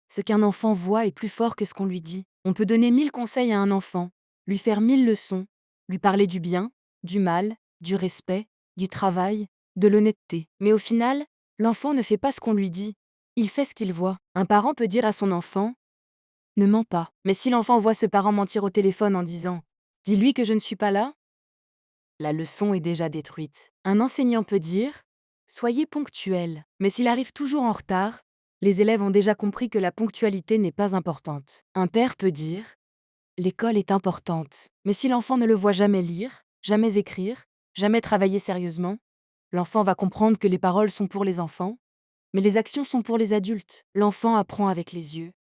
Ce qu'un enfant voit est plus fort que ce qu'on lui dit. On peut donner 1000 conseils à un enfant, lui faire 1000 leçons, lui parler du bien, du mal, du respect, du travail, de l'honnêteté. Mais au final, l'enfant ne fait pas ce qu'on lui dit. Il fait ce qu'il voit. Un parent peut dire à son enfant: ne mens pas. Mais si l'enfant voit ce parent mentir au téléphone en disant: dis-lui que je ne suis pas là, la leçon est déjà détruite. Un enseignant peut dire: soyez ponctuel. Mais s'il arrive toujours en retard, les élèves ont déjà compris que la ponctualité n'est pas importante. Un père peut dire: l'école est importante. Mais si l'enfant ne le voit jamais lire, jamais écrire, jamais travailler sérieusement, l'enfant va comprendre que les paroles sont pour les enfants, mais les actions sont pour les adultes. L'enfant apprend avec les yeux,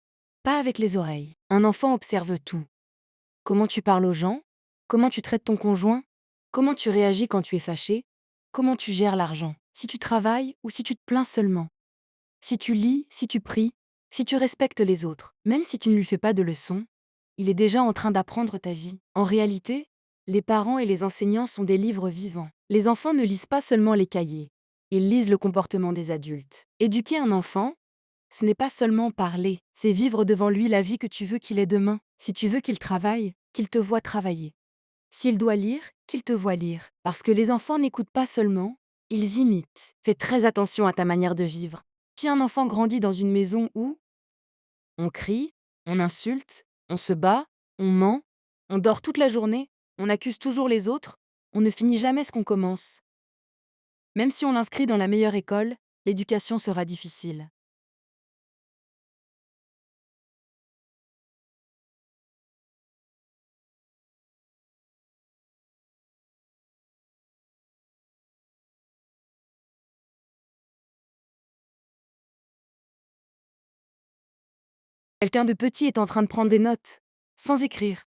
pas avec les oreilles. Un enfant observe tout. Comment tu parles aux gens, comment tu traites ton conjoint, comment tu réagis quand tu es fâché, comment tu gères l'argent, si tu travailles ou si tu te plains seulement, si tu lis, si tu pries, si tu respectes les autres. Même si tu ne lui fais pas de leçons, il est déjà en train d'apprendre ta vie. En réalité, les parents et les enseignants sont des livres vivants. Les enfants ne lisent pas seulement les cahiers, ils lisent le comportement des adultes. Éduquer un enfant, ce n'est pas seulement parler, c'est vivre devant lui la vie que tu veux qu'il ait demain. Si tu veux qu'il travaille, qu'il te voie travailler. S'il doit lire, qu'il te voie lire. Parce que les enfants n'écoutent pas seulement, ils imitent. Fais très attention à ta manière de vivre. Si un enfant grandit dans une maison où on crie, on insulte, on se bat, on ment, on dort toute la journée, on accuse toujours les autres, on ne finit jamais ce qu'on commence. Même si on l'inscrit dans la meilleure école, l'éducation sera difficile. Quelqu'un de petit est en train de prendre des notes, sans écrire.